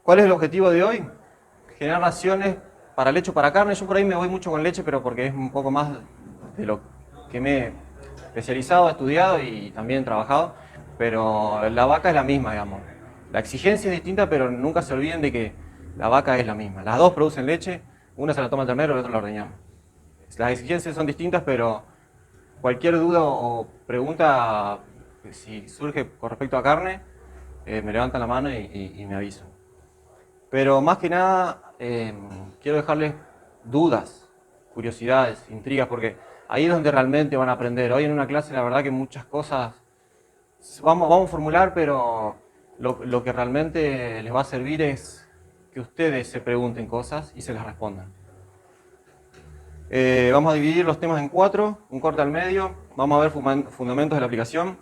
¿Cuál es el objetivo de hoy? Generar raciones para leche o para carne. Yo por ahí me voy mucho con leche, pero porque es un poco más de lo que me he especializado, estudiado y también trabajado. Pero la vaca es la misma, digamos. La exigencia es distinta, pero nunca se olviden de que la vaca es la misma. Las dos producen leche, una se la toma el ternero y la otra la ordeñamos. Las exigencias son distintas, pero cualquier duda o pregunta, si surge con respecto a carne, me levantan la mano y me avisan. Pero más que nada, quiero dejarles dudas, curiosidades, intrigas, porque ahí es donde realmente van a aprender. Hoy en una clase, la verdad que muchas cosas vamos a formular, pero lo que realmente les va a servir es que ustedes se pregunten cosas y se las respondan. Vamos a dividir los temas en 4, un corte al medio. Vamos a ver fundamentos de la aplicación.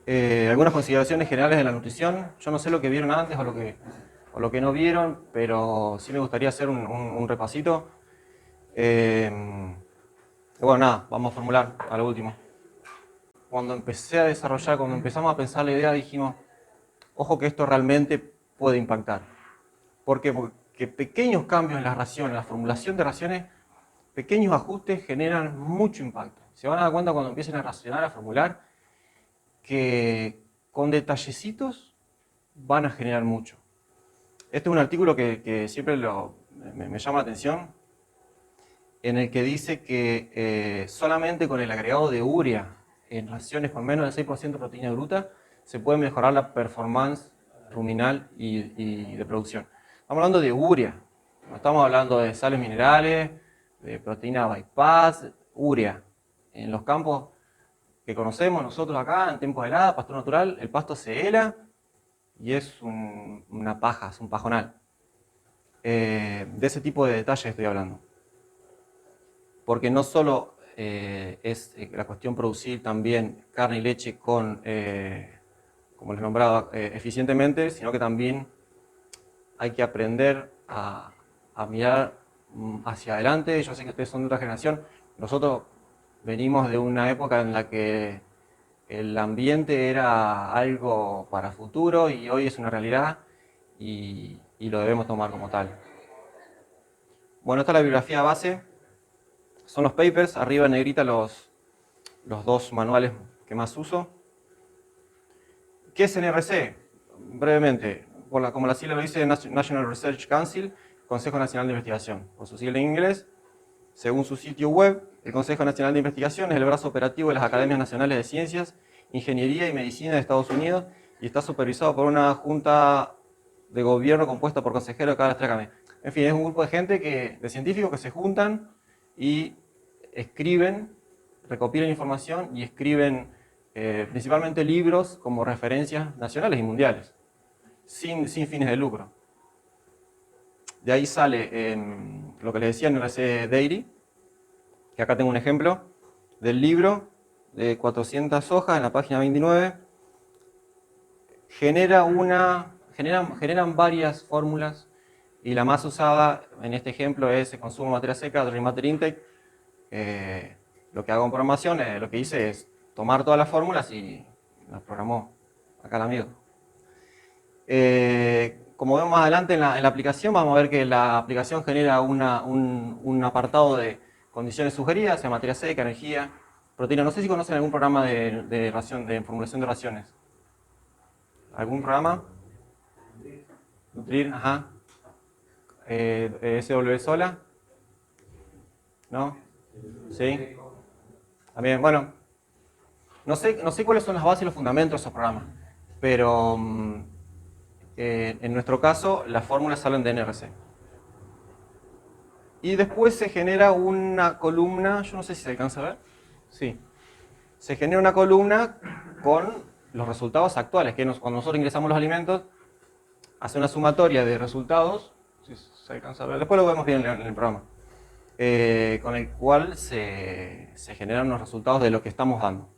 Algunas consideraciones generales de la nutrición. Yo no sé lo que vieron antes o lo que no vieron, pero sí me gustaría hacer un repasito. Bueno, nada, vamos a formular a lo último. Cuando empecé a desarrollar, cuando empezamos a pensar la idea, dijimos, ojo que esto realmente puede impactar. ¿Por qué? Porque pequeños cambios en las raciones, en la formulación de raciones, pequeños ajustes generan mucho impacto. Se van a dar cuenta cuando empiecen a racionar, a formular, que con detallecitos van a generar mucho. Este es un artículo que siempre me llama la atención, en el que dice que solamente con el agregado de urea en raciones con menos del 6% de proteína bruta se puede mejorar la performance ruminal y de producción. Estamos hablando de urea, no estamos hablando de sales minerales, de proteína bypass, urea. En los campos que conocemos nosotros acá, en tiempos de helada, pastor natural, el pasto se hela y es una paja, es un pajonal. De ese tipo de detalles estoy hablando. Porque no solo es la cuestión producir también carne y leche con, como les nombraba, eficientemente, sino que también hay que aprender a mirar hacia adelante. Yo sé que ustedes son de otra generación, nosotros venimos de una época en la que el ambiente era algo para futuro y hoy es una realidad y lo debemos tomar como tal. Bueno, esta es la bibliografía base, son los papers, arriba en negrita los dos manuales que más uso. ¿Qué es NRC? Brevemente, como la sigla lo dice, National Research Council, Consejo Nacional de Investigación, por su sigla en inglés. Según su sitio web, el Consejo Nacional de Investigación es el brazo operativo de las Academias Nacionales de Ciencias, Ingeniería y Medicina de Estados Unidos y está supervisado por una junta de gobierno compuesta por consejeros de cada academia. En fin, es un grupo de gente, de científicos que se juntan y escriben, recopilan información y escriben principalmente libros como referencias nacionales y mundiales, sin fines de lucro. De ahí sale lo que les decía en RC Dairy, que acá tengo un ejemplo del libro de 400 hojas en la página 29. Generan varias fórmulas y la más usada en este ejemplo es el consumo de materia seca, Dry Matter Intake. Lo que hago en programación, lo que hice es tomar todas las fórmulas y las programó acá el amigo. Como vemos más adelante en la aplicación, vamos a ver que la aplicación genera un apartado de condiciones sugeridas, sea materia seca, energía, proteína. No sé si conocen algún programa de formulación de raciones. ¿Algún programa? Nutrir, ajá. SW Sola. ¿No? ¿Sí? También, bueno, no sé cuáles son las bases y los fundamentos de esos programas, pero en nuestro caso las fórmulas salen de NRC. Y después se genera una columna, yo no sé si se alcanza a ver. Sí. Se genera una columna con los resultados actuales, que cuando nosotros ingresamos los alimentos, hace una sumatoria de resultados, si se alcanza a ver, después lo vemos bien en el programa, con el cual se generan los resultados de lo que estamos dando.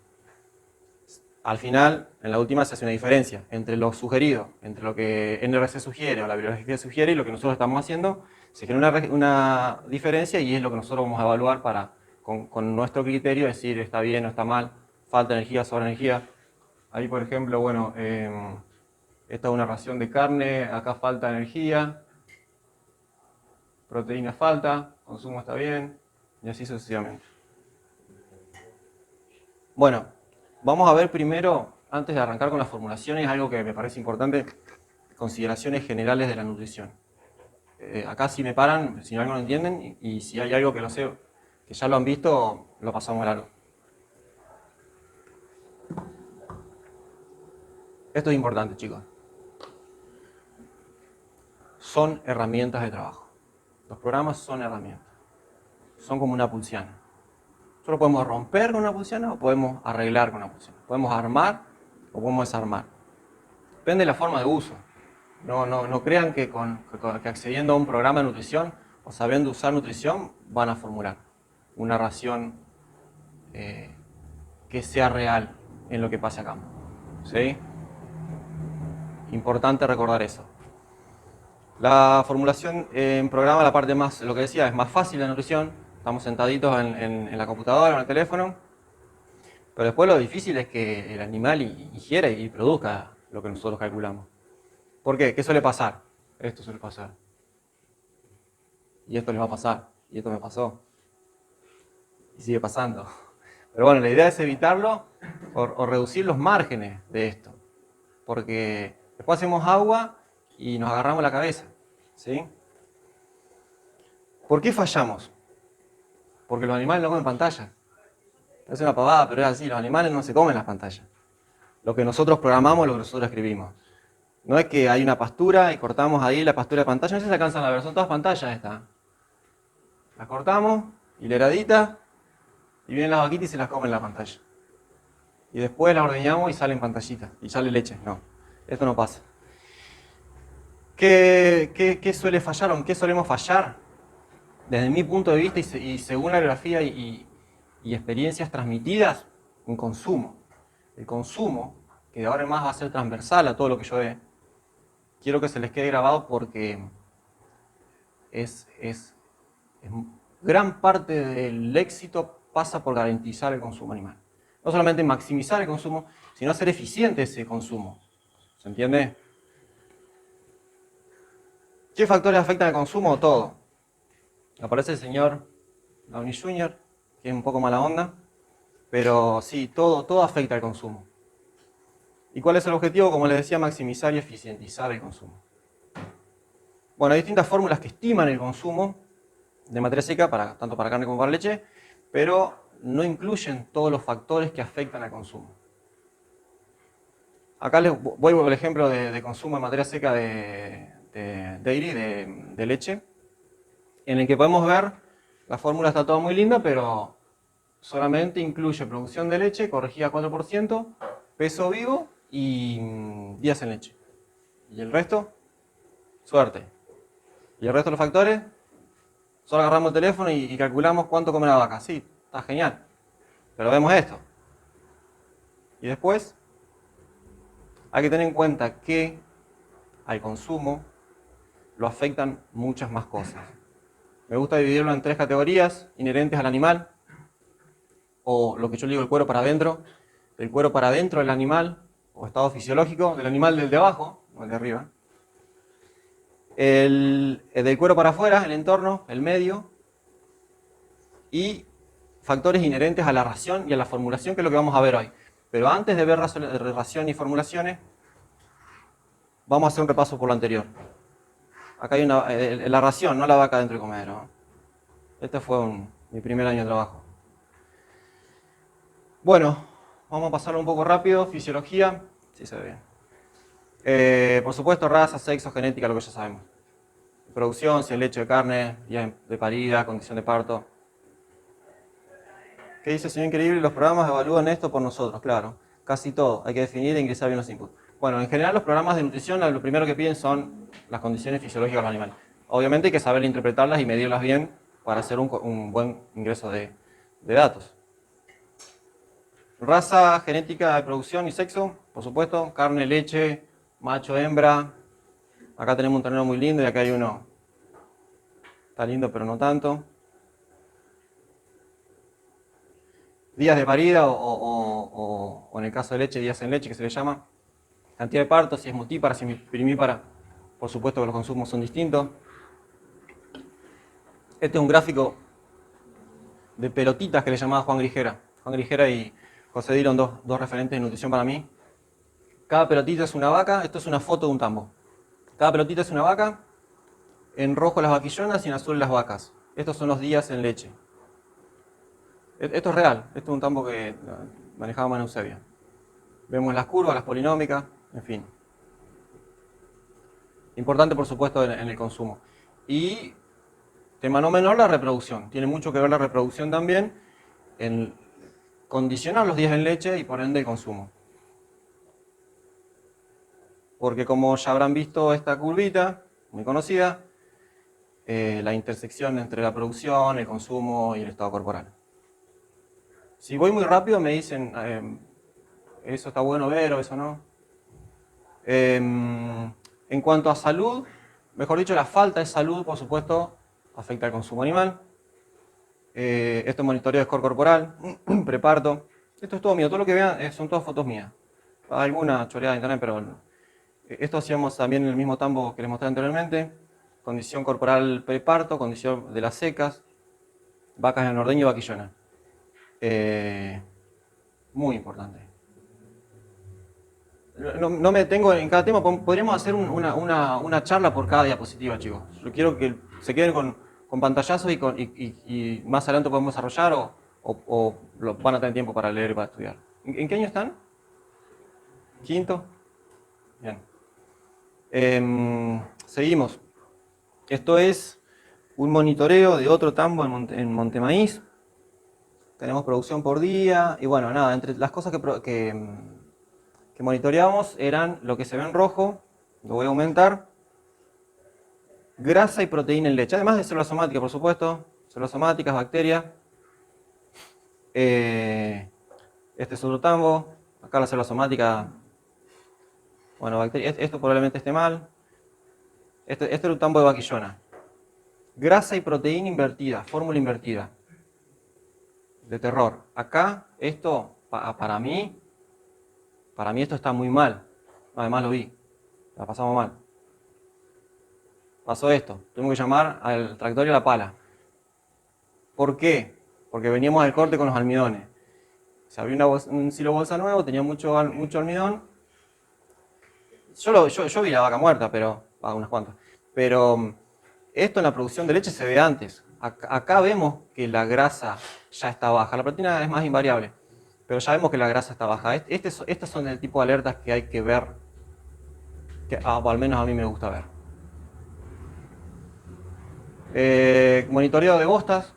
Al final, en la última, se hace una diferencia entre lo sugerido, entre lo que NRC sugiere o la bibliografía sugiere y lo que nosotros estamos haciendo. Se genera una diferencia y es lo que nosotros vamos a evaluar para, con nuestro criterio, decir está bien o está mal, falta energía, sobra energía. Ahí, por ejemplo, bueno, esta es una ración de carne, acá falta energía, proteína falta, consumo está bien, y así sucesivamente. Bueno, vamos a ver primero, antes de arrancar con las formulaciones, algo que me parece importante, consideraciones generales de la nutrición. Acá si me paran, si algo no entienden, y si hay algo que lo sé, que ya lo han visto, lo pasamos a largo. Esto es importante, chicos. Son herramientas de trabajo. Los programas son herramientas. Son como una pulsiana. Nosotros podemos romper con una pulsiana o podemos arreglar con una pulsiana. Podemos armar o podemos desarmar. Depende de la forma de uso. No crean que accediendo a un programa de nutrición o sabiendo usar nutrición van a formular una ración que sea real en lo que pase acá. ¿Sí? Importante recordar eso. La formulación en programa, la parte más, lo que decía, es más fácil de nutrición. Estamos sentaditos en la computadora o en el teléfono. Pero después lo difícil es que el animal ingiera y produzca lo que nosotros calculamos. ¿Por qué? ¿Qué suele pasar? Esto suele pasar. Y esto les va a pasar. Y esto me pasó. Y sigue pasando. Pero bueno, la idea es evitarlo o reducir los márgenes de esto. Porque después hacemos agua y nos agarramos la cabeza. ¿Sí? ¿Por qué fallamos? Porque los animales no comen pantalla. Es una pavada, pero es así. Los animales no se comen las pantallas. Lo que nosotros programamos, lo que nosotros escribimos. No es que hay una pastura y cortamos ahí la pastura de pantalla. No sé si se alcanzan a ver, son todas pantallas estas. Las cortamos, hileradita, y vienen las vaquitas y se las comen en la pantalla. Y después las ordeñamos y salen pantallitas. Y sale leche. No, esto no pasa. ¿Qué suele fallar o en qué solemos fallar? Desde mi punto de vista y según la biografía y experiencias transmitidas, en consumo. El consumo, que de ahora en más va a ser transversal a todo lo que yo ve, quiero que se les quede grabado porque es gran parte del éxito pasa por garantizar el consumo animal. No solamente maximizar el consumo, sino hacer eficiente ese consumo. ¿Se entiende? ¿Qué factores afectan el consumo? Todo. Aparece el señor Downey Jr., que es un poco mala onda, pero sí, todo afecta al consumo. ¿Y cuál es el objetivo? Como les decía, maximizar y eficientizar el consumo. Bueno, hay distintas fórmulas que estiman el consumo de materia seca, tanto para carne como para leche, pero no incluyen todos los factores que afectan al consumo. Acá les voy por el ejemplo de consumo de materia seca de dairy, de leche, en el que podemos ver, la fórmula está toda muy linda, pero solamente incluye producción de leche corregida 4%, peso vivo y días en leche. Y el resto, suerte. Y el resto de los factores, solo agarramos el teléfono y calculamos cuánto come la vaca. Sí, está genial. Pero vemos esto. Y después, hay que tener en cuenta que al consumo lo afectan muchas más cosas. Me gusta dividirlo en 3 categorías inherentes al animal, o lo que yo le digo el cuero para adentro. El cuero para adentro del animal, o estado fisiológico, del animal del de abajo, o el de arriba. El del cuero para afuera, el entorno, el medio. Y factores inherentes a la ración y a la formulación, que es lo que vamos a ver hoy. Pero antes de ver ración y formulaciones, vamos a hacer un repaso por lo anterior. Acá hay la ración, no la vaca dentro del comedero, ¿no? Este fue mi primer año de trabajo. Bueno, vamos a pasarlo un poco rápido. Fisiología, sí se ve bien. Por supuesto, raza, sexo, genética, lo que ya sabemos. Producción, si es leche de carne, día de parida, condición de parto. ¿Qué dice, señor Increíble? Los programas evalúan esto por nosotros, claro. Casi todo. Hay que definir e ingresar bien los inputs. Bueno, en general los programas de nutrición lo primero que piden son las condiciones fisiológicas de los animales. Obviamente hay que saber interpretarlas y medirlas bien para hacer un buen ingreso de datos. Raza, genética de producción y sexo, por supuesto. Carne, leche, macho, hembra. Acá tenemos un ternero muy lindo y acá hay uno. Está lindo pero no tanto. Días de parida o en el caso de leche, días en leche que se le llama. Cantidad de partos, si es multípara, si es primípara, por supuesto que los consumos son distintos. Este es un gráfico de pelotitas que le llamaba Juan Grijera. Juan Grijera y José dieron dos referentes de nutrición para mí. Cada pelotita es una vaca, esto es una foto de un tambo. Cada pelotita es una vaca, en rojo las vaquillonas y en azul las vacas. Estos son los días en leche. Esto es real, esto es un tambo que manejaba Manu Eusebio. Vemos las curvas, las polinómicas, en fin. Importante, por supuesto, en el consumo. Y tema no menor, la reproducción. Tiene mucho que ver la reproducción también en condicionar los días en leche y por ende el consumo. Porque como ya habrán visto esta curvita, muy conocida, la intersección entre la producción, el consumo y el estado corporal. Si voy muy rápido me dicen, eso está bueno ver o eso no. En cuanto a salud, mejor dicho, la falta de salud, por supuesto, afecta al consumo animal. Esto es monitoreo de score corporal, preparto. Esto es todo mío, todo lo que vean son todas fotos mías. Hay alguna choreada de internet, pero esto hacíamos también en el mismo tambo que les mostré anteriormente. Condición corporal preparto, condición de las secas, vacas en ordeño y vaquillona. Muy importante. No me detengo en cada tema, podríamos hacer una charla por cada diapositiva, chicos. Yo quiero que se queden con pantallazos y más adelante podemos desarrollar o van a tener tiempo para leer y para estudiar. ¿En qué año están? ¿Quinto? Bien. Seguimos. Esto es un monitoreo de otro tambo en Montemaíz. Tenemos producción por día y bueno, nada, entre las cosas que monitoreamos eran lo que se ve en rojo, lo voy a aumentar, grasa y proteína en leche, además de células somáticas, por supuesto, células somáticas, bacterias. Este es otro tambo, acá la célula somática, bueno, bacterias, esto probablemente esté mal. Este es un tambo de vaquillona. Grasa y proteína invertida, fórmula invertida. De terror. Acá, esto, para mí esto está muy mal. Además lo vi. La pasamos mal. Pasó esto. Tuvimos que llamar al tractor y a la pala. ¿Por qué? Porque veníamos al corte con los almidones. Se abrió un silo bolsa nuevo, tenía mucho almidón. Yo vi la vaca muerta, pero... unas cuantas. Pero esto en la producción de leche se ve antes. Acá vemos que la grasa ya está baja. La proteína es más invariable. Pero ya vemos que la grasa está baja. Estas son el tipo de alertas que hay que ver. O al menos a mí me gusta ver. Monitoreo de bostas.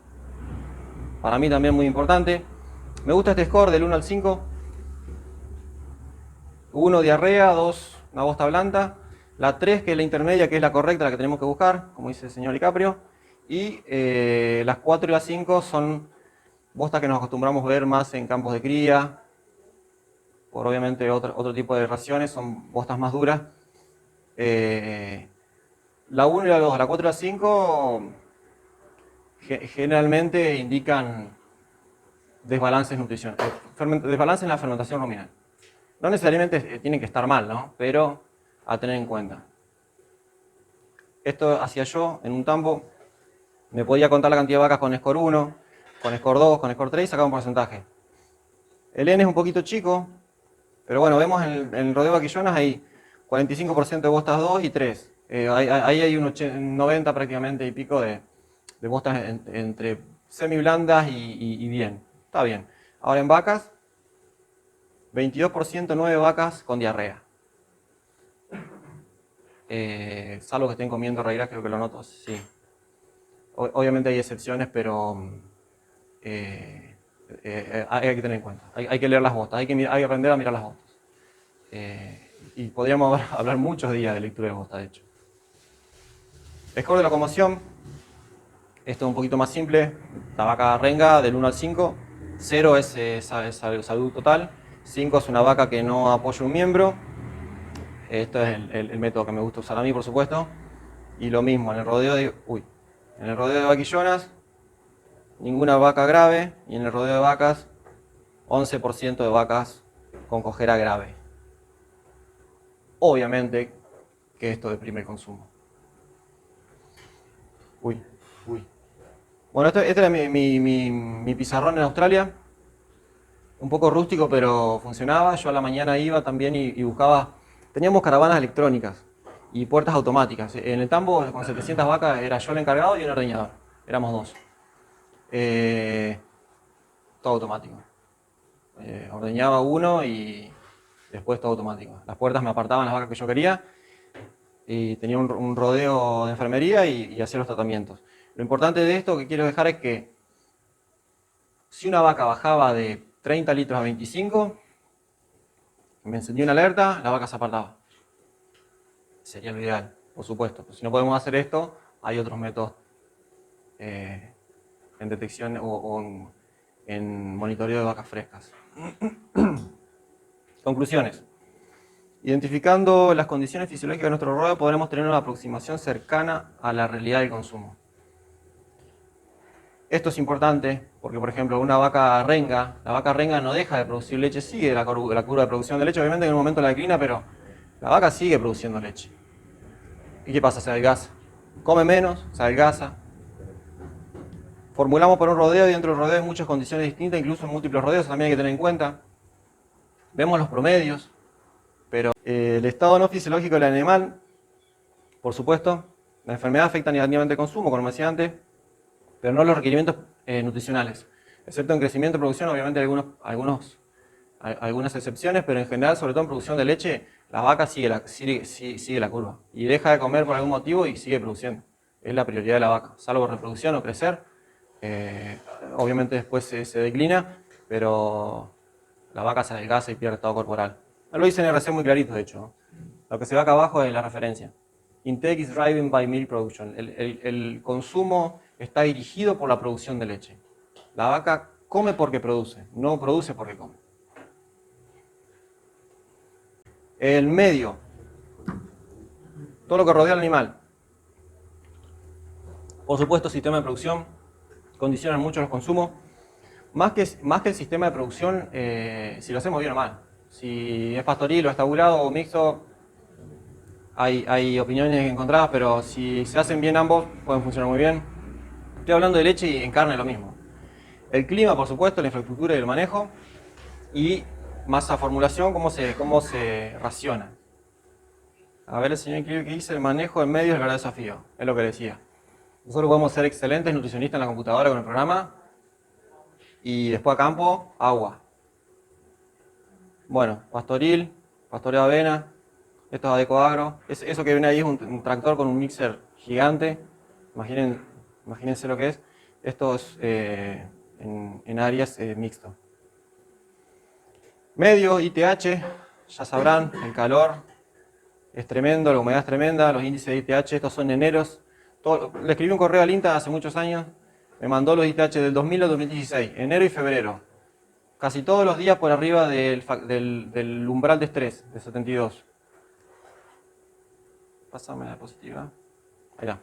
Para mí también muy importante. Me gusta este score del 1 al 5. 1 diarrea, 2 una bosta blanda. La 3 que es la intermedia, que es la correcta, la que tenemos que buscar, como dice el señor DiCaprio. Y las 4 y las 5 son bostas que nos acostumbramos a ver más en campos de cría. Por obviamente otro tipo de raciones, son bostas más duras. La 1 y la 2, la 4 y la 5 generalmente indican desbalances nutricionales, desbalance en la fermentación ruminal. No necesariamente tienen que estar mal, ¿no? Pero a tener en cuenta. Esto hacía yo en un tambo, me podía contar la cantidad de vacas con score 1, con score 2, con score 3 y sacaba un porcentaje. El N es un poquito chico, pero bueno, vemos en el rodeo de vaquillonas hay 45% de bostas 2 y 3. Ahí hay un 90 prácticamente y pico de bostas entre semiblandas y bien. Está bien. Ahora en vacas, 22% 9 vacas con diarrea. Salvo que estén comiendo raíces, creo que lo noto, sí. Obviamente hay excepciones, pero hay que tener en cuenta. Hay que leer las bostas, hay que aprender a mirar las bostas. Y podríamos hablar muchos días de lectura de bostas, de hecho. Score de locomoción. Esto es un poquito más simple. La vaca renga del 1 al 5. 0 es salud total. 5 es una vaca que no apoya un miembro. Esto es el método que me gusta usar a mí, por supuesto. Y lo mismo, en el rodeo de vaquillonas, ninguna vaca grave. Y en el rodeo de vacas, 11% de vacas con cojera grave. obviamente que esto deprime el consumo. Uy. Bueno, este era mi pizarrón en Australia. Un poco rústico, pero funcionaba. Yo a la mañana iba también y buscaba. Teníamos caravanas electrónicas y puertas automáticas. En el tambo, con 700 vacas, era yo el encargado y un ordeñador. Éramos dos. Todo automático. Ordeñaba uno y después todo automático. Las puertas me apartaban las vacas que yo quería y tenía un rodeo de enfermería y hacía los tratamientos. Lo importante de esto que quiero dejar es que si una vaca bajaba de 30 litros a 25, me encendía una alerta, la vaca se apartaba. Sería lo ideal, por supuesto. Pero si no podemos hacer esto, hay otros métodos en detección o en monitoreo de vacas frescas. Conclusiones. Identificando las condiciones fisiológicas de nuestro rodeo, podremos tener una aproximación cercana a la realidad del consumo. Esto es importante porque, por ejemplo, una vaca renga, la vaca renga no deja de producir leche, sigue la curva de producción de leche, obviamente en un momento la declina, pero la vaca sigue produciendo leche. ¿Y qué pasa? Se adelgaza. Come menos, se adelgaza. Formulamos por un rodeo y dentro del rodeo hay muchas condiciones distintas, incluso en múltiples rodeos, también hay que tener en cuenta. Vemos los promedios, pero el estado no fisiológico del animal, por supuesto, la enfermedad afecta negativamente el consumo, como decía antes, pero no los requerimientos nutricionales. Excepto en crecimiento y producción, obviamente hay algunas excepciones, pero en general, sobre todo en producción de leche, la vaca sigue la curva. Y deja de comer por algún motivo y sigue produciendo. Es la prioridad de la vaca, salvo reproducción o crecer. Obviamente después se declina, pero la vaca se adelgaza y pierde estado corporal. Lo dice en RC muy clarito, de hecho. Lo que se ve acá abajo es la referencia. Intake is driven by milk production. El consumo está dirigido por la producción de leche. La vaca come porque produce, no produce porque come. El medio. Todo lo que rodea al animal. Por supuesto, sistema de producción condicionan mucho los consumos. Más que el sistema de producción, si lo hacemos bien o mal. Si es pastoril o estabulado o mixto, hay opiniones encontradas, pero si se hacen bien ambos, pueden funcionar muy bien. Estoy hablando de leche y en carne lo mismo. El clima, por supuesto, la infraestructura y el manejo. Y masa formulación, cómo se raciona. A ver, el señor Inclive que dice, el manejo en medio es el verdadero desafío. Es lo que decía. Nosotros podemos ser excelentes nutricionistas en la computadora con el programa. Y después a campo, agua. Bueno, pastoreo de avena. Esto es Adecoagro. Eso que ven ahí es un tractor con un mixer gigante. Imagínense lo que es. Esto es en áreas mixto. Medio, ITH, ya sabrán, el calor es tremendo, la humedad es tremenda, los índices de ITH, estos son eneros. Le escribí un correo al INTA hace muchos años, me mandó los ITH del 2000 al 2016, enero y febrero. Casi todos los días por arriba del umbral de estrés, de 72. Pásame la diapositiva. Ahí está.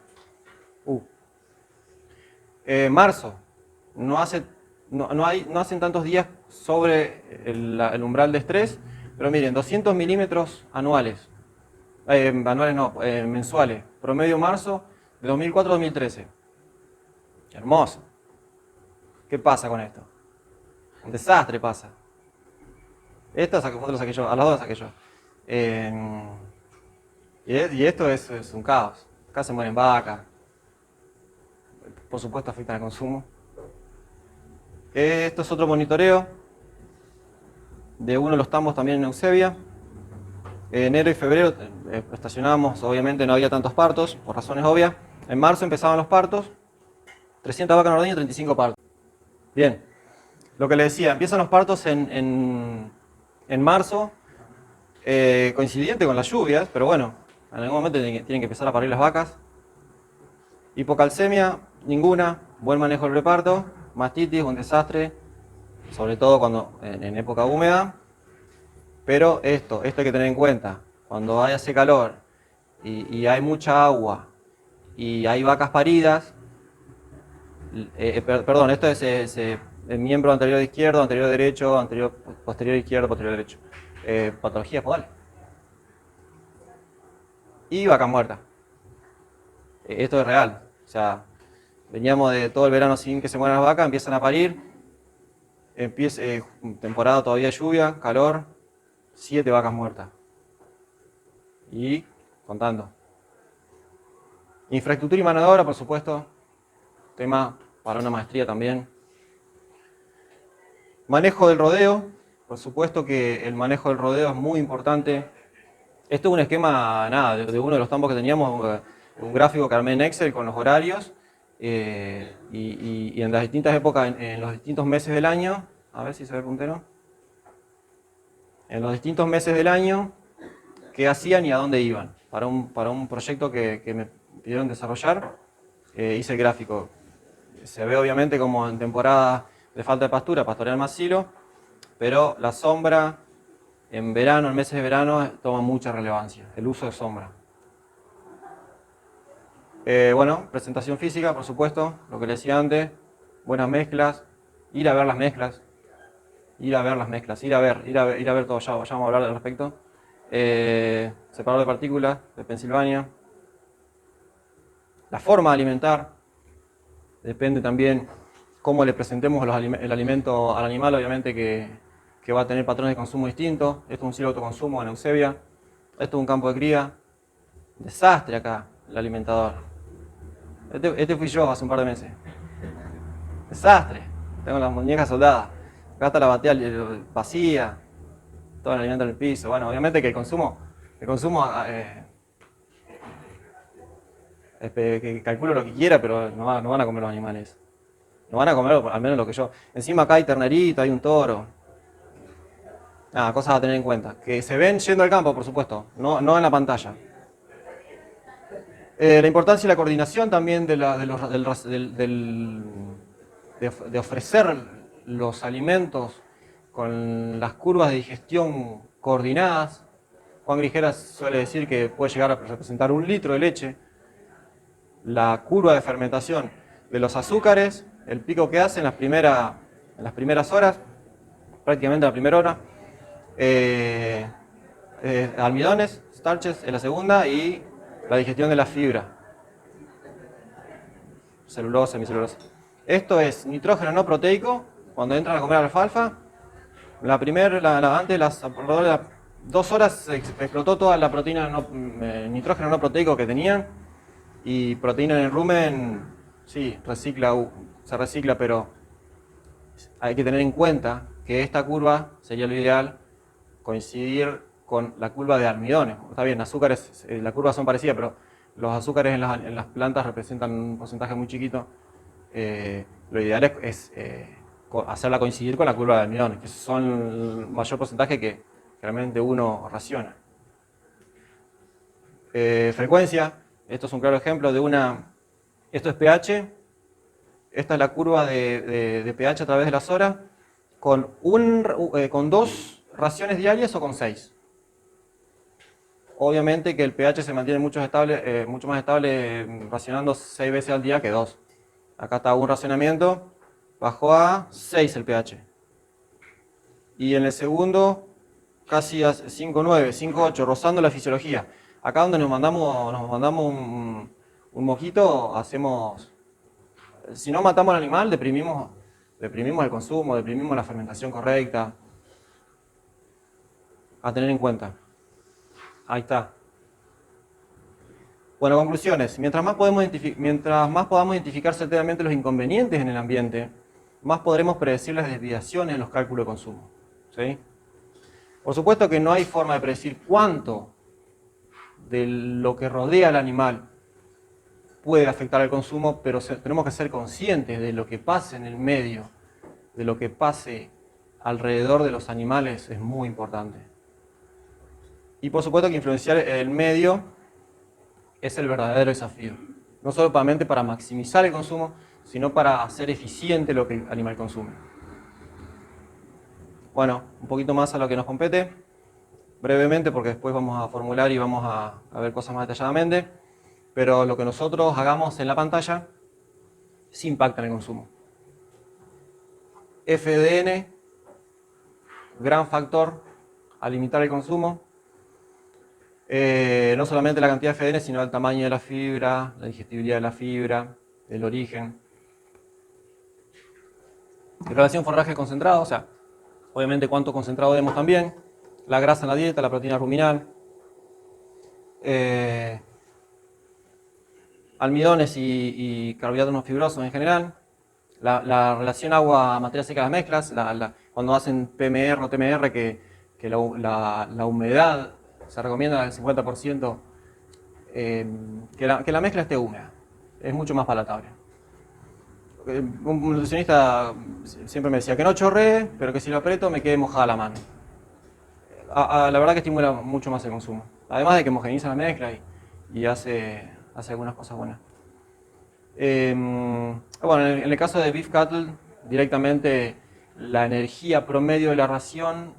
Marzo, no hacen tantos días sobre el umbral de estrés, pero miren, 200 milímetros anuales. Mensuales. Promedio marzo de 2004 a 2013. Hermoso. ¿Qué pasa con esto? Un desastre pasa. Esta foto la saqué yo, a las dos la saqué yo. Y esto es un caos. Acá se mueren vacas. Por supuesto afectan al consumo. Esto es otro monitoreo de uno de los tambos también en Eusebia. Enero y febrero estacionábamos, obviamente no había tantos partos, por razones obvias. En marzo empezaban los partos, 300 vacas en ordeño, 35 partos. Bien, lo que les decía, empiezan los partos en marzo, coincidente con las lluvias, pero bueno, en algún momento tienen que empezar a parir las vacas. Hipocalcemia, ninguna, buen manejo del reparto, mastitis, un desastre, sobre todo cuando en época húmeda. Pero esto hay que tener en cuenta, cuando hace calor y hay mucha agua y hay vacas paridas, perdón, esto es el miembro anterior izquierdo, anterior derecho, posterior izquierdo, posterior derecho. Patologías podales. y vaca muerta. Esto es real. O sea, veníamos de todo el verano sin que se mueran las vacas, empiezan a parir, empieza, temporada todavía de lluvia, calor, 7 vacas muertas. Y contando. Infraestructura y mano de obra, por supuesto, tema para una maestría también. Manejo del rodeo, por supuesto que el manejo del rodeo es muy importante. Esto es un esquema, nada, de uno de los tambos que teníamos, un gráfico que armé en Excel con los horarios y en las distintas épocas, en los distintos meses del año, a ver si se ve el puntero, en los distintos meses del año, qué hacían y a dónde iban. Para un proyecto que me pidieron desarrollar, hice el gráfico. Se ve obviamente como en temporada de falta de pastura, pastorear más silo, pero la sombra en verano, en meses de verano, toma mucha relevancia, el uso de sombra. Bueno, presentación física, por supuesto, lo que les decía antes, buenas mezclas, ir a ver las mezclas, ir a ver todo, ya vamos a hablar al respecto. Separador de partículas de Pensilvania. La forma de alimentar, depende también cómo le presentemos el alimento al animal, obviamente que va a tener patrones de consumo distintos. Esto es un silo de autoconsumo en Eusebia, esto es un campo de cría. Desastre acá, el alimentador. Este fui yo hace un par de meses. Desastre. Tengo las muñecas soldadas. Acá está la batea vacía. Todo el alimento en el piso. Bueno, obviamente que el consumo que calculo lo que quiera, pero no van a comer los animales. No van a comer al menos lo que yo. Encima acá hay ternerito, hay un toro. Nada, cosas a tener en cuenta. Que se ven yendo al campo, por supuesto, no en la pantalla. La importancia y la coordinación también de ofrecer los alimentos con las curvas de digestión coordinadas. Juan Grijeras suele decir que puede llegar a representar 1 litro de leche. La curva de fermentación de los azúcares, el pico que hace en las primeras horas, prácticamente la primera hora. Almidones, starches en la segunda y la digestión de la fibra. Celulosa, hemicelulosa. Esto es nitrógeno no proteico, cuando entran a comer alfalfa. Alrededor de las 2 horas explotó toda la proteína nitrógeno no proteico que tenían. Y proteína en el rumen, sí, se recicla, pero hay que tener en cuenta que esta curva sería lo ideal coincidir con la curva de almidones. Está bien, azúcares, las curvas son parecidas, pero los azúcares en las plantas representan un porcentaje muy chiquito. Lo ideal es hacerla coincidir con la curva de almidones, que son el mayor porcentaje que realmente uno raciona. Frecuencia, esto es un claro ejemplo esto es pH, esta es la curva de pH a través de las horas, con 2 raciones diarias o con 6. Obviamente que el pH se mantiene mucho más estable racionando 6 veces al día que 2. Acá está un racionamiento, bajó a 6 el pH. Y en el segundo casi a 5,9, 5,8, rozando la fisiología. Acá donde nos mandamos un mojito, si no matamos al animal, deprimimos el consumo, deprimimos la fermentación correcta. A tener en cuenta. Ahí está. Bueno, conclusiones. Mientras más podamos identificar certeramente los inconvenientes en el ambiente, más podremos predecir las desviaciones en los cálculos de consumo. ¿Sí? Por supuesto que no hay forma de predecir cuánto de lo que rodea al animal puede afectar al consumo, pero tenemos que ser conscientes de lo que pase en el medio, de lo que pase alrededor de los animales es muy importante. Y por supuesto que influenciar el medio es el verdadero desafío. No solamente para maximizar el consumo, sino para hacer eficiente lo que el animal consume. Bueno, un poquito más a lo que nos compete, brevemente, porque después vamos a formular y vamos a ver cosas más detalladamente, pero lo que nosotros hagamos en la pantalla sí impacta en el consumo. FDN, gran factor a limitar el consumo. No solamente la cantidad de FDN, sino el tamaño de la fibra, la digestibilidad de la fibra, el origen. Relación forraje concentrado, o sea, obviamente cuánto concentrado demos también, la grasa en la dieta, la proteína ruminal, almidones y carbohidratos no fibrosos en general, la relación agua-materia seca de las mezclas, cuando hacen PMR o TMR, que la humedad se recomienda el 50%, que la mezcla esté húmeda, es mucho más palatable. Un nutricionista siempre me decía que no chorree, pero que si lo aprieto me quede mojada la mano. La verdad que estimula mucho más el consumo. Además de que homogeniza la mezcla y hace algunas cosas buenas. Bueno, en el caso de beef cattle, directamente la energía promedio de la ración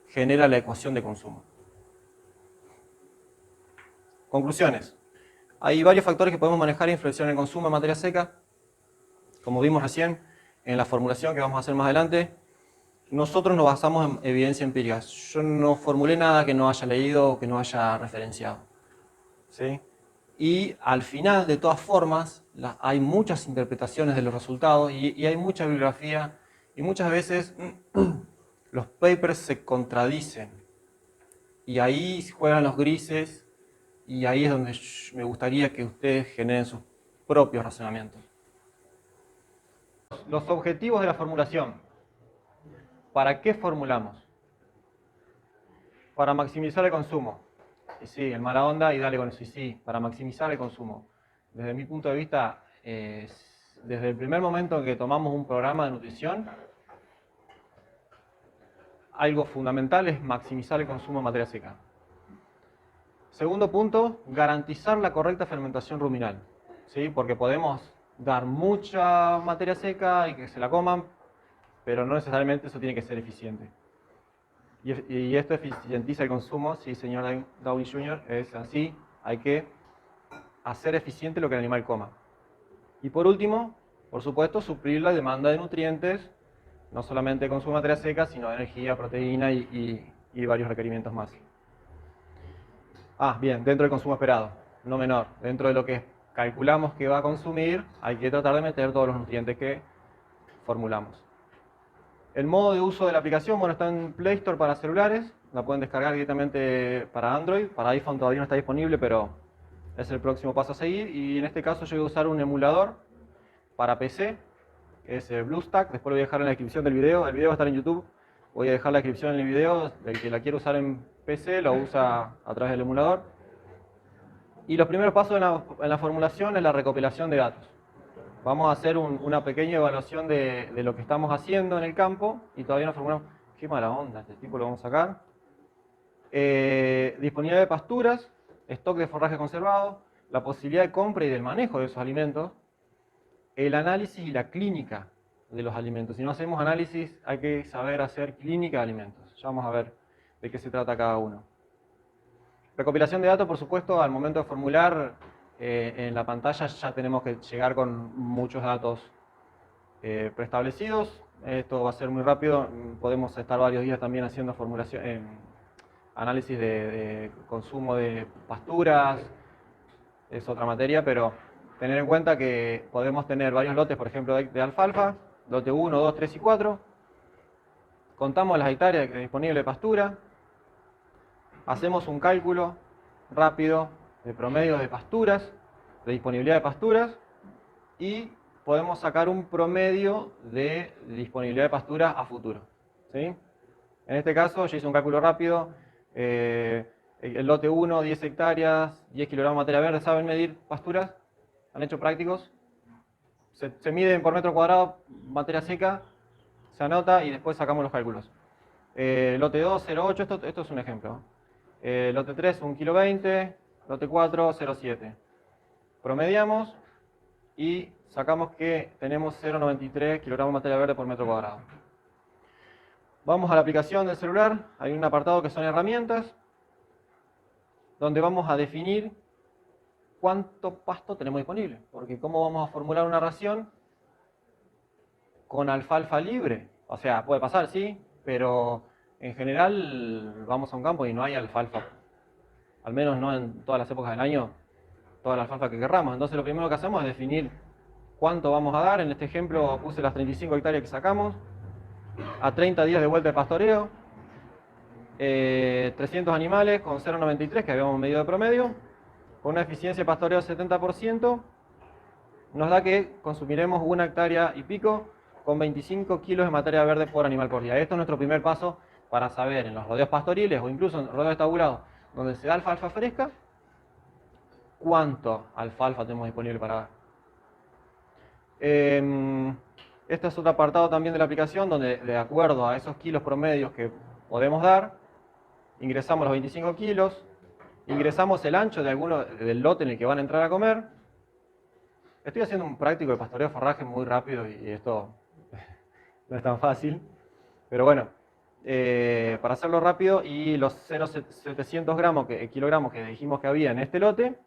genera la ecuación de consumo. Conclusiones. Hay varios factores que podemos manejar e influenciar en el consumo de materia seca. Como vimos recién en la formulación que vamos a hacer más adelante, nosotros nos basamos en evidencia empírica. Yo no formulé nada que no haya leído o que no haya referenciado. ¿Sí? Y al final, de todas formas, hay muchas interpretaciones de los resultados y hay mucha bibliografía y muchas veces los papers se contradicen. Y ahí juegan los grises y ahí es donde me gustaría que ustedes generen sus propios razonamientos. Los objetivos de la formulación. ¿Para qué formulamos? Para maximizar el consumo. Y sí, el mala onda y dale con eso. Y sí, para maximizar el consumo. Desde mi punto de vista, desde el primer momento en que tomamos un programa de nutrición, algo fundamental es maximizar el consumo de materia seca. Segundo punto, garantizar la correcta fermentación ruminal. ¿Sí? Porque podemos dar mucha materia seca y que se la coman, pero no necesariamente eso tiene que ser eficiente. Y esto eficientiza el consumo, sí, señor Downey Jr., es así, hay que hacer eficiente lo que el animal coma. Y por último, por supuesto, suplir la demanda de nutrientes, no solamente consumo de materia seca, sino de energía, proteína y varios requerimientos más. Bien, dentro del consumo esperado, no menor, dentro de lo que calculamos que va a consumir, hay que tratar de meter todos los nutrientes que formulamos. El modo de uso de la aplicación, bueno, está en Play Store para celulares, la pueden descargar directamente para Android, para iPhone todavía no está disponible, pero es el próximo paso a seguir. Y en este caso yo voy a usar un emulador para PC, que es BlueStack, después lo voy a dejar en la descripción del video va a estar en YouTube, voy a dejar la descripción en el video, el que la quiera usar en PC lo usa a través del emulador. Y los primeros pasos en la formulación es la recopilación de datos. Vamos a hacer una pequeña evaluación de lo que estamos haciendo en el campo y todavía no formulamos. Qué mala onda, este tipo lo vamos a sacar. Disponibilidad de pasturas, stock de forraje conservado, la posibilidad de compra y del manejo de esos alimentos, el análisis y la clínica de los alimentos. Si no hacemos análisis, hay que saber hacer clínica de alimentos. Ya vamos a ver de qué se trata cada uno. Recopilación de datos, por supuesto, al momento de formular, en la pantalla ya tenemos que llegar con muchos datos preestablecidos. Esto va a ser muy rápido, podemos estar varios días también haciendo formulación, análisis de consumo de pasturas, es otra materia, pero tener en cuenta que podemos tener varios lotes, por ejemplo, de alfalfa, lote 1, 2, 3 y 4. Contamos las hectáreas disponibles de pastura, hacemos un cálculo rápido de promedio de pasturas, de disponibilidad de pasturas, y podemos sacar un promedio de disponibilidad de pasturas a futuro. ¿Sí? En este caso yo hice un cálculo rápido, el lote 1, 10 hectáreas, 10 kilogramos de materia verde. ¿Saben medir pasturas? ¿Han hecho prácticos? Se miden por metro cuadrado materia seca, se anota y después sacamos los cálculos. Lote 2, 0,8, esto es un ejemplo. Lote 3, 1,20 kg, lote 4, 0,7. Promediamos y sacamos que tenemos 0,93 kilogramos de materia verde por metro cuadrado. Vamos a la aplicación del celular, hay un apartado que son herramientas, donde vamos a definir cuánto pasto tenemos disponible. Porque ¿cómo vamos a formular una ración con alfalfa libre? O sea, puede pasar, sí, pero en general vamos a un campo y no hay alfalfa al menos no en todas las épocas del año, toda la alfalfa que querramos. Entonces lo primero que hacemos es definir cuánto vamos a dar. En este ejemplo puse las 35 hectáreas que sacamos, a 30 días de vuelta de pastoreo, 300 animales con 0,93 que habíamos medido de promedio, con una eficiencia de pastoreo del 70%, nos da que consumiremos 1 hectárea y pico con 25 kilos de materia verde por animal por día. Esto es nuestro primer paso para saber en los rodeos pastoriles o incluso en rodeos estabulados donde se da alfalfa fresca, cuánto alfalfa tenemos disponible para dar. Este es otro apartado también de la aplicación donde, de acuerdo a esos kilos promedios que podemos dar, ingresamos los 25 kilos, ingresamos el ancho de alguno del lote en el que van a entrar a comer. Estoy haciendo un práctico de pastoreo de forraje muy rápido y esto no es tan fácil, pero bueno, para hacerlo rápido, y los 0,700 kilogramos que dijimos que había en este lote,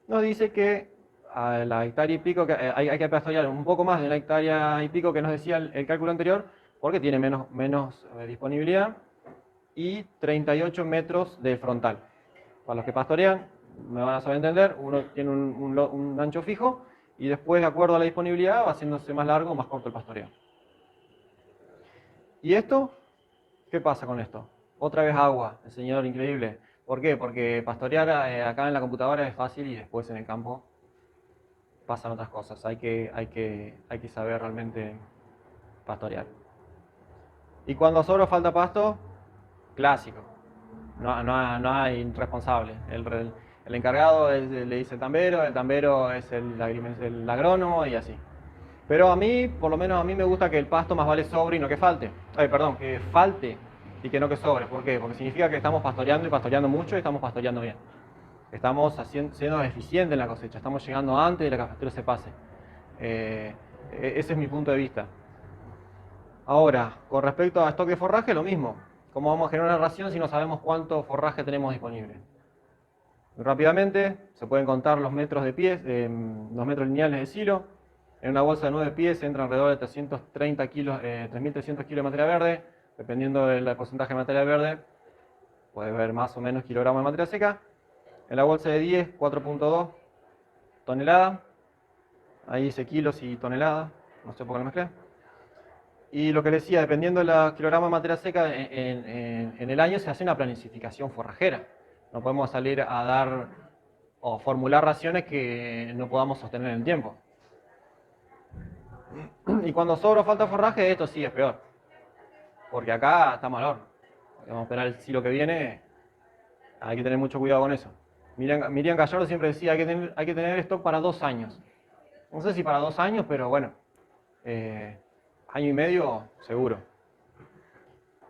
nos dice que a la hectárea y pico, que hay que pastorear un poco más de 1 hectárea y pico que nos decía el cálculo anterior, porque tiene menos disponibilidad, y 38 metros de frontal. Para los que pastorean, me van a saber entender, uno tiene un ancho fijo, y después, de acuerdo a la disponibilidad, va haciéndose más largo o más corto el pastoreo. ¿Y esto? ¿Qué pasa con esto? Otra vez agua, el señor increíble. ¿Por qué? Porque pastorear acá en la computadora es fácil y después en el campo pasan otras cosas. Hay que saber realmente pastorear. Y cuando sobra o falta pasto, clásico. No hay responsable. El encargado le dice el tambero es el agrónomo y así. Pero a mí, por lo menos a mí me gusta que el pasto más vale sobre y no que falte. Perdón, que falte y que no que sobre. ¿Por qué? Porque significa que estamos pastoreando y pastoreando mucho y estamos pastoreando bien. Estamos siendo eficientes en la cosecha, estamos llegando antes de que la pastura se pase. Ese es mi punto de vista. Ahora, con respecto a stock de forraje, lo mismo. ¿Cómo vamos a generar una ración si no sabemos cuánto forraje tenemos disponible? Rápidamente, se pueden contar los metros de pies, los metros lineales de silo. En una bolsa de 9 pies entra alrededor de 330 kilos, 3.300 kilos de materia verde. Dependiendo del porcentaje de materia verde, puede haber más o menos kilogramos de materia seca. En la bolsa de 10, 4.2 toneladas. Ahí dice kilos y toneladas, no sé por qué lo mezclé. Y lo que les decía, dependiendo de los kilogramos de materia seca en el año, se hace una planificación forrajera. No podemos salir a dar o formular raciones que no podamos sostener en el tiempo. Y cuando sobra o falta forraje, esto sí es peor. Porque acá está mal horno. Vamos a esperar el siglo que viene, hay que tener mucho cuidado con eso. Miriam Gallardo siempre decía, hay que tener stock para 2 años. No sé si para 2 años, pero bueno, año y medio seguro.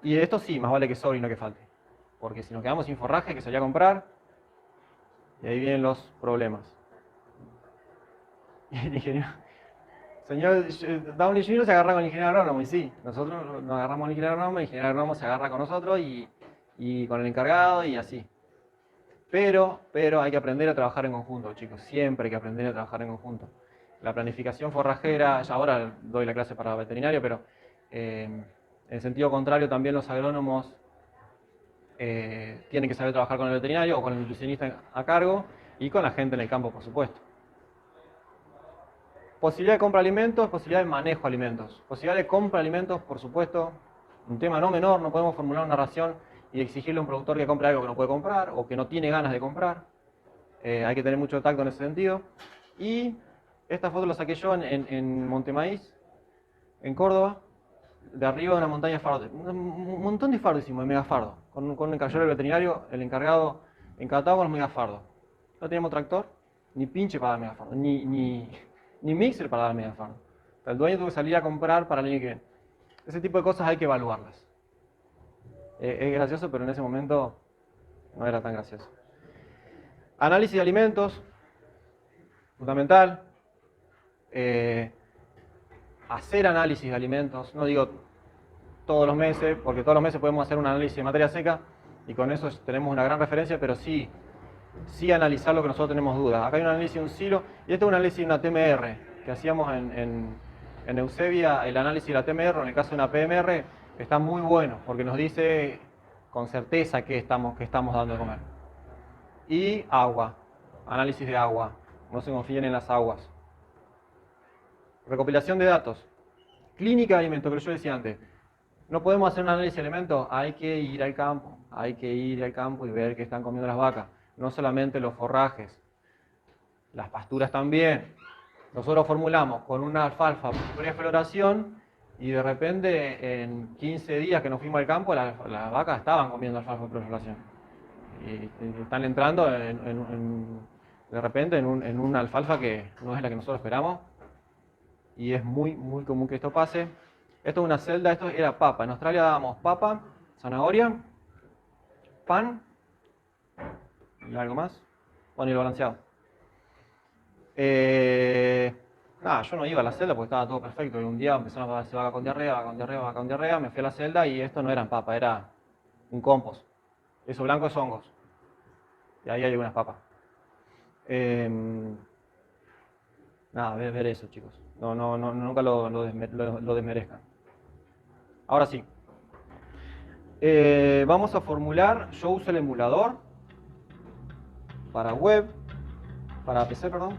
Y esto sí, más vale que sobre y no que falte. Porque si nos quedamos sin forraje, hay que salir a comprar, y ahí vienen los problemas. Y el ingeniero, señor Downey Jr. se agarra con el ingeniero agrónomo, y sí, nosotros nos agarramos con el ingeniero agrónomo, el ingeniero agrónomo se agarra con nosotros y con el encargado y así. Pero hay que aprender a trabajar en conjunto, chicos, siempre hay que aprender a trabajar en conjunto. La planificación forrajera, ya ahora doy la clase para veterinario, pero en sentido contrario también los agrónomos tienen que saber trabajar con el veterinario o con el nutricionista a cargo y con la gente en el campo, por supuesto. Posibilidad de compra de alimentos, posibilidad de manejo de alimentos. Posibilidad de compra de alimentos, por supuesto, un tema no menor, no podemos formular una ración y exigirle a un productor que compre algo que no puede comprar o que no tiene ganas de comprar. Hay que tener mucho tacto en ese sentido. Y esta foto la saqué yo en Montemaíz, en Córdoba, de arriba de una montaña de fardos. Un montón de fardos hicimos, de megafardos. Con un encargado del veterinario, el encargado encantado con los megafardos. No teníamos tractor, ni pinche para dar megafardos, ni mixer para dar megafardos. El dueño tuvo que salir a comprar para el año que viene. Ese tipo de cosas hay que evaluarlas. Es gracioso, pero en ese momento no era tan gracioso. Análisis de alimentos, fundamental. Hacer análisis de alimentos, no digo todos los meses, porque todos los meses podemos hacer un análisis de materia seca y con eso tenemos una gran referencia, pero sí analizar lo que nosotros tenemos dudas. Acá hay un análisis de un silo y este es un análisis de una TMR que hacíamos en Eusebia. El análisis de la TMR, en el caso de una PMR, está muy bueno porque nos dice con certeza qué estamos dando de comer. Y agua, análisis de agua. No se confíen en las aguas. Recopilación de datos. Clínica de alimentos, que yo decía antes. No podemos hacer un análisis de elementos, hay que ir al campo. Hay que ir al campo y ver qué están comiendo las vacas. No solamente los forrajes, las pasturas también. Nosotros formulamos con una alfalfa prefloración y de repente en 15 días que nos fuimos al campo, las vacas estaban comiendo alfalfa prefloración. Y están entrando de repente en una alfalfa que no es la que nosotros esperamos. Y es muy, muy común que esto pase. Esto es una celda, esto era papa. En Australia dábamos papa, zanahoria, pan y algo más. Bueno, y el balanceado. Nada, yo no iba a la celda porque estaba todo perfecto. Y un día empezaron a aparecer vaca con diarrea, vaca con diarrea, vaca con diarrea. Me fui a la celda y esto no eran papas, era un compost. Eso blanco es hongos. Y ahí hay algunas papas. Nada, ver eso, chicos. Nunca lo desmerezcan. Ahora sí. Vamos a formular, yo uso el emulador para web, para PC, perdón.